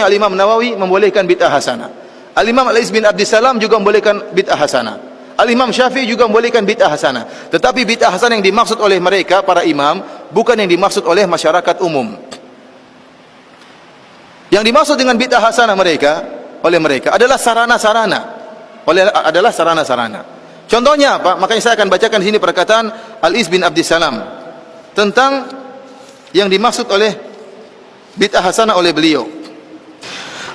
Al-Imam Nawawi membolehkan bid'ah hasanah. Al-Imam Al-Iz bin Abdissalam juga membolehkan bid'ah hasanah. Al-Imam Syafi'i juga membolehkan bid'ah hasanah. Tetapi bid'ah hasanah yang dimaksud oleh mereka, para imam, bukan yang dimaksud oleh masyarakat umum. Yang dimaksud dengan bid'ah hasanah oleh mereka adalah sarana-sarana. Contohnya apa? Makanya saya akan bacakan di sini perkataan Al-Iz bin Abdissalam tentang yang dimaksud oleh bid'ah hasanah oleh beliau.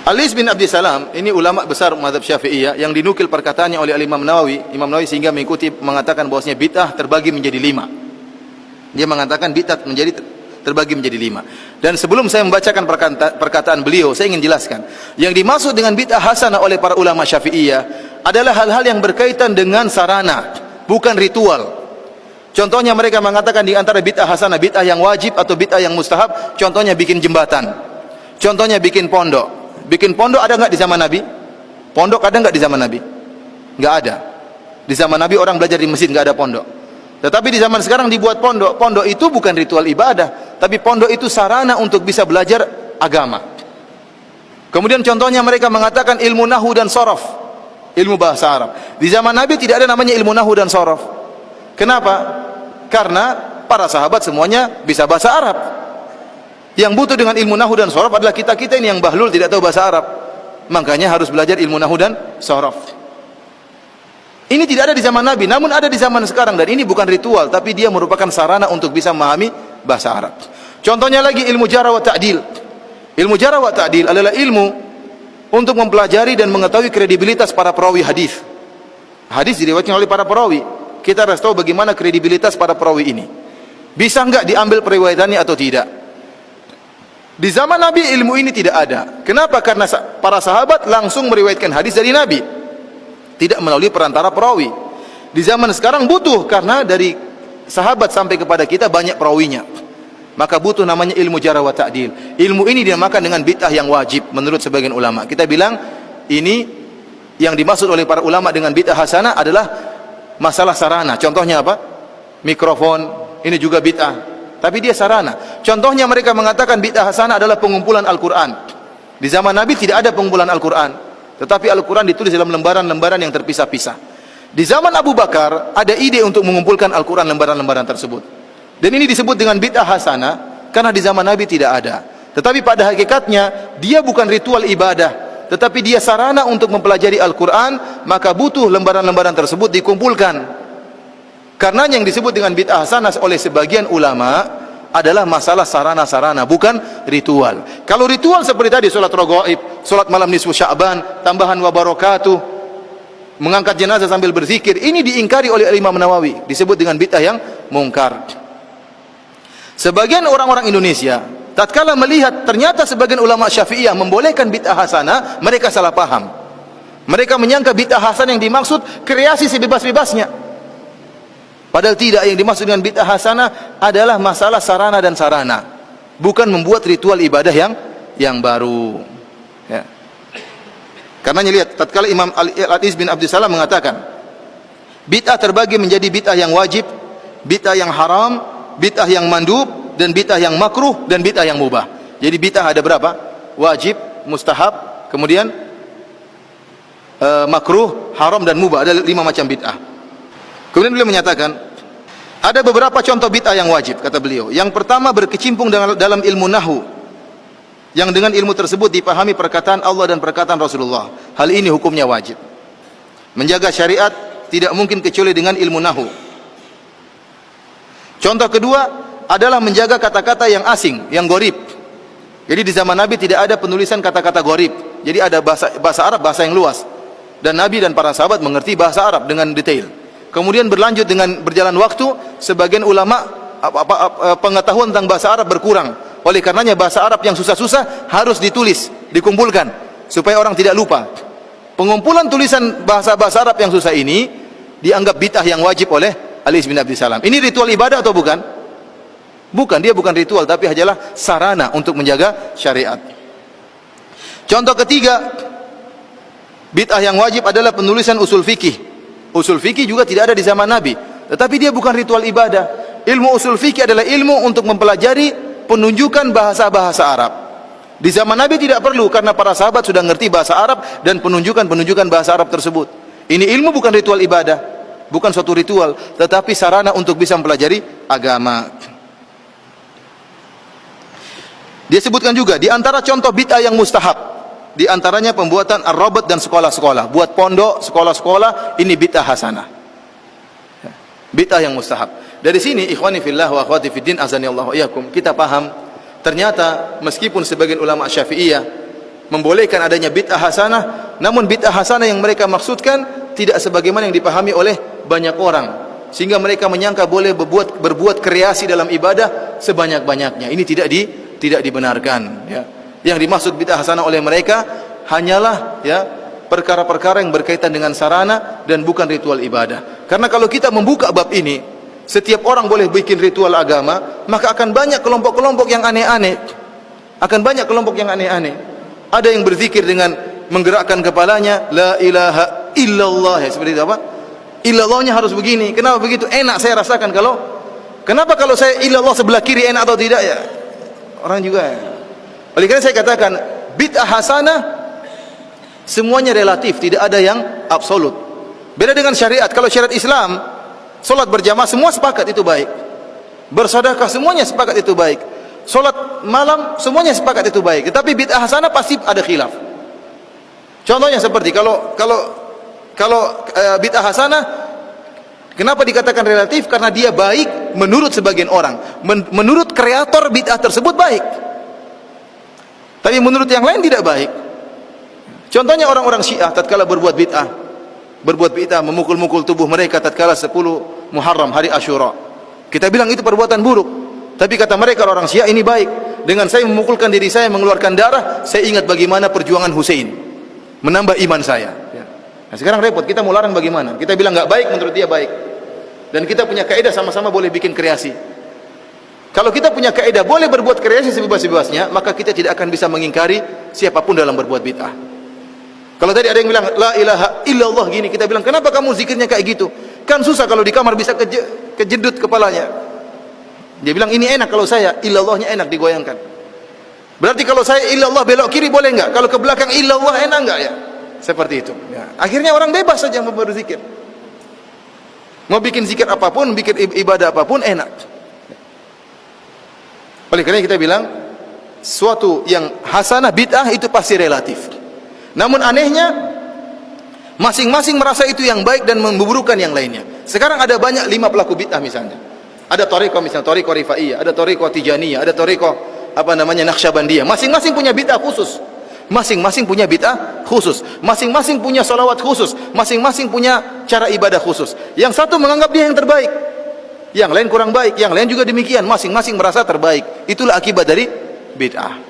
Al-Iz bin Abdissalam ini ulama besar mazhab Syafi'iyah yang dinukil perkataannya oleh Imam Nawawi sehingga mengikuti mengatakan bahwasanya bid'ah terbagi menjadi 5. Dia mengatakan bid'ah terbagi menjadi 5. Dan sebelum saya membacakan perkataan beliau, saya ingin jelaskan. Yang dimaksud dengan bid'ah hasanah oleh para ulama Syafi'iyah adalah hal-hal yang berkaitan dengan sarana, bukan ritual. Contohnya mereka mengatakan di antara bid'ah hasanah, bid'ah yang wajib atau bid'ah yang mustahab, contohnya bikin jembatan. Contohnya bikin pondok. Bikin pondok ada enggak di zaman Nabi? Pondok ada enggak di zaman Nabi? Enggak ada. Di zaman Nabi orang belajar di masjid, enggak ada pondok. Tetapi di zaman sekarang dibuat pondok. Pondok itu bukan ritual ibadah, tapi pondok itu sarana untuk bisa belajar agama. Kemudian contohnya mereka mengatakan ilmu nahwu dan sorof, ilmu bahasa Arab. Di zaman Nabi tidak ada namanya ilmu nahwu dan sorof. Kenapa? Karena para sahabat semuanya bisa bahasa Arab. Yang butuh dengan ilmu nahwu dan sorof adalah kita-kita ini yang bahlul tidak tahu bahasa Arab. Makanya harus belajar ilmu nahwu dan sorof. Ini tidak ada di zaman Nabi, namun ada di zaman sekarang. Dan ini bukan ritual, tapi dia merupakan sarana untuk bisa memahami bahasa Arab. Contohnya lagi ilmu jarh wa ta'dil. Ilmu jarh wa ta'dil adalah ilmu untuk mempelajari dan mengetahui kredibilitas para perawi hadis. Hadis diriwayatkan oleh para perawi. Kita harus tahu bagaimana kredibilitas para perawi ini. Bisa enggak diambil periwayatannya atau tidak? Di zaman Nabi ilmu ini tidak ada. Kenapa? Karena para sahabat langsung meriwayatkan hadis dari Nabi, tidak melalui perantara perawi. Di zaman sekarang butuh, karena dari sahabat sampai kepada kita banyak perawinya. Maka butuh namanya ilmu jarh wa ta'dil. Ilmu ini dinamakan dengan bid'ah yang wajib menurut sebagian ulama. Kita bilang ini yang dimaksud oleh para ulama dengan bid'ah hasanah adalah masalah sarana. Contohnya apa? Mikrofon, ini juga bid'ah. Tapi dia sarana. Contohnya mereka mengatakan bid'ah hasanah adalah pengumpulan Al-Quran. Di zaman Nabi tidak ada pengumpulan Al-Quran, tetapi Al-Quran ditulis dalam lembaran-lembaran yang terpisah-pisah. Di zaman Abu Bakar ada ide untuk mengumpulkan Al-Quran lembaran-lembaran tersebut. Dan ini disebut dengan bid'ah hasanah karena di zaman Nabi tidak ada. Tetapi pada hakikatnya dia bukan ritual ibadah, tetapi dia sarana untuk mempelajari Al-Quran. Maka butuh lembaran-lembaran tersebut dikumpulkan. Karena yang disebut dengan bid'ah hasanah oleh sebagian ulama adalah masalah sarana-sarana, bukan ritual. Kalau ritual seperti tadi, sholat raghaib, sholat malam nisfu Sya'ban, tambahan wa barakatuh, mengangkat jenazah sambil berzikir, ini diingkari oleh Imam Nawawi, disebut dengan bid'ah yang mungkar. Sebagian orang-orang Indonesia tatkala melihat ternyata sebagian ulama Syafi'iyah membolehkan bid'ah hasanah, mereka salah paham. Mereka menyangka bid'ah hasanah yang dimaksud kreasi sebebas-bebasnya. Padahal tidak, yang dimaksud dengan bid'ah hasanah adalah masalah sarana dan sarana, bukan membuat ritual ibadah yang baru. Ya. Karena lihat, tatkala Imam Al-Iz bin Abdissalam mengatakan bid'ah terbagi menjadi bid'ah yang wajib, bid'ah yang haram, bid'ah yang mandub, dan bid'ah yang makruh, dan bid'ah yang mubah. Jadi bid'ah ada berapa? Wajib, mustahab, kemudian makruh, haram, dan mubah. Ada 5 macam bid'ah. Kemudian beliau menyatakan ada beberapa contoh bid'ah yang wajib, kata beliau. Yang pertama, berkecimpung dalam ilmu nahwu, yang dengan ilmu tersebut dipahami perkataan Allah dan perkataan Rasulullah. Hal ini hukumnya wajib. Menjaga syariat tidak mungkin kecuali dengan ilmu nahwu. Contoh kedua adalah menjaga kata-kata yang asing, yang gharib. Jadi di zaman Nabi tidak ada penulisan kata-kata gharib. Jadi ada bahasa Arab, bahasa yang luas. Dan Nabi dan para sahabat mengerti bahasa Arab dengan detail. Kemudian berlanjut dengan berjalan waktu, sebagian ulama pengetahuan tentang bahasa Arab berkurang. Oleh karenanya bahasa Arab yang susah-susah harus ditulis, dikumpulkan supaya orang tidak lupa. Pengumpulan tulisan bahasa-bahasa Arab yang susah ini dianggap bid'ah yang wajib oleh Al-Iz bin Abdissalam. Ini ritual ibadah atau bukan? Bukan, dia bukan ritual, tapi hanyalah sarana untuk menjaga syariat. Contoh ketiga, bid'ah yang wajib adalah penulisan usul fikih. Usul fikih juga tidak ada di zaman Nabi, tetapi dia bukan ritual ibadah. Ilmu usul fikih adalah ilmu untuk mempelajari penunjukan bahasa-bahasa Arab. Di zaman Nabi tidak perlu, karena para sahabat sudah ngerti bahasa Arab dan penunjukan bahasa Arab tersebut. Ini ilmu bukan ritual ibadah, bukan suatu ritual, tetapi sarana untuk bisa mempelajari agama. Dia sebutkan juga di antara contoh bid'ah yang mustahab, di antaranya pembuatan ar-rabat dan sekolah-sekolah, buat pondok, sekolah-sekolah, ini bid'ah hasanah. Bid'ah yang mustahab. Dari sini ikhwani fillah wa akhwati fiddin azanillahu iyyakum, kita paham ternyata meskipun sebagian ulama Syafi'iyah membolehkan adanya bid'ah hasanah, namun bid'ah hasanah yang mereka maksudkan tidak sebagaimana yang dipahami oleh banyak orang, sehingga mereka menyangka boleh berbuat kreasi dalam ibadah sebanyak-banyaknya. Ini tidak dibenarkan, ya. Yang dimaksud bid'ah hasanah oleh mereka hanyalah, ya, perkara-perkara yang berkaitan dengan sarana dan bukan ritual ibadah. Karena kalau kita membuka bab ini, setiap orang boleh bikin ritual agama, maka akan banyak kelompok-kelompok yang aneh-aneh. Akan banyak kelompok yang aneh-aneh. Ada yang berzikir dengan menggerakkan kepalanya, la ilaha illallah, ya, seperti itu apa? Illallahnya harus begini. Kenapa begitu? Enak saya rasakan kalau. Kenapa kalau saya illallah sebelah kiri enak atau tidak, ya? Orang juga, ya. Oleh karena saya katakan bid'ah hasanah semuanya relatif, tidak ada yang absolut. Beda dengan syariat. Kalau syariat Islam, solat berjamaah semua sepakat itu baik, bersedekah semuanya sepakat itu baik, solat malam semuanya sepakat itu baik. Tetapi bid'ah hasanah pasti ada khilaf. Contohnya seperti kalau bid'ah hasanah, kenapa dikatakan relatif? Karena dia baik menurut sebagian orang, menurut kreator bid'ah tersebut baik, tapi menurut yang lain tidak baik. Contohnya orang-orang Syiah tatkala berbuat bid'ah memukul-mukul tubuh mereka tatkala 10 Muharram, hari Asyura. Kita bilang itu perbuatan buruk, tapi kata mereka orang Syiah ini baik. Dengan saya memukulkan diri saya, mengeluarkan darah, saya ingat bagaimana perjuangan Hussein, menambah iman saya. Nah sekarang repot, kita mau larang bagaimana? Kita bilang nggak baik, menurut dia baik. Dan kita punya kaidah sama-sama boleh bikin kreasi. Kalau kita punya kaidah boleh berbuat kreasi sebebas-bebasnya, maka kita tidak akan bisa mengingkari siapapun dalam berbuat bid'ah. Kalau tadi ada yang bilang la ilaha illallah gini, kita bilang kenapa kamu zikirnya kayak gitu? Kan susah kalau di kamar bisa kejedut kepalanya. Dia bilang ini enak kalau saya, illallahnya enak digoyangkan. Berarti kalau saya illallah belok kiri boleh enggak? Kalau ke belakang illallah enak enggak, ya? Seperti itu, ya. Akhirnya orang bebas saja mau berzikir. Mau bikin zikir apapun, bikin ibadah apapun enak. Oleh karena kita bilang suatu yang hasanah bid'ah itu pasti relatif. Namun anehnya masing-masing merasa itu yang baik dan memburukan yang lainnya. Sekarang ada banyak 5 pelaku bid'ah misalnya. Ada thariqah misalnya, thariqah Rifaiyah, ada thariqah Tijaniyah, ada thariqah Naqsyabandiyah. Masing-masing punya bid'ah khusus. Masing-masing punya bid'ah khusus. Masing-masing punya salawat khusus. Masing-masing punya cara ibadah khusus. Yang satu menganggap dia yang terbaik, yang lain kurang baik, yang lain juga demikian. Masing-masing merasa terbaik. Itulah akibat dari bid'ah.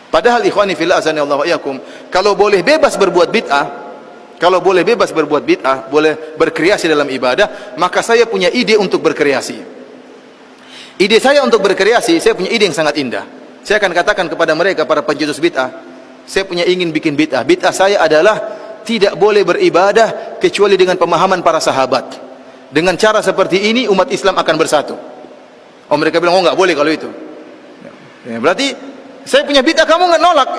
Padahal ikhwani fillah azanillahu iyyakum, kalau boleh bebas berbuat bid'ah, boleh berkreasi dalam ibadah, maka saya punya ide untuk berkreasi. Ide saya untuk berkreasi, saya punya ide yang sangat indah. Saya akan katakan kepada mereka, para pencetus bid'ah, saya punya ingin bikin bid'ah. Bid'ah saya adalah tidak boleh beribadah kecuali dengan pemahaman para sahabat. Dengan cara seperti ini umat Islam akan bersatu. Oh, mereka bilang, oh nggak boleh kalau itu. Ya, berarti saya punya bid'ah, kamu nggak nolak.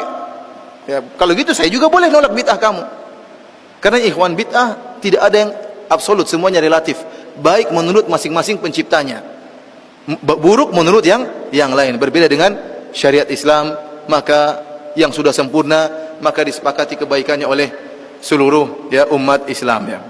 Ya, kalau gitu saya juga boleh nolak bid'ah kamu. Karena ikhwan, bid'ah tidak ada yang absolut, semuanya relatif. Baik menurut masing-masing penciptanya, buruk menurut yang lain. Berbeda dengan syariat Islam, maka yang sudah sempurna, maka disepakati kebaikannya oleh seluruh, ya, umat Islam, ya.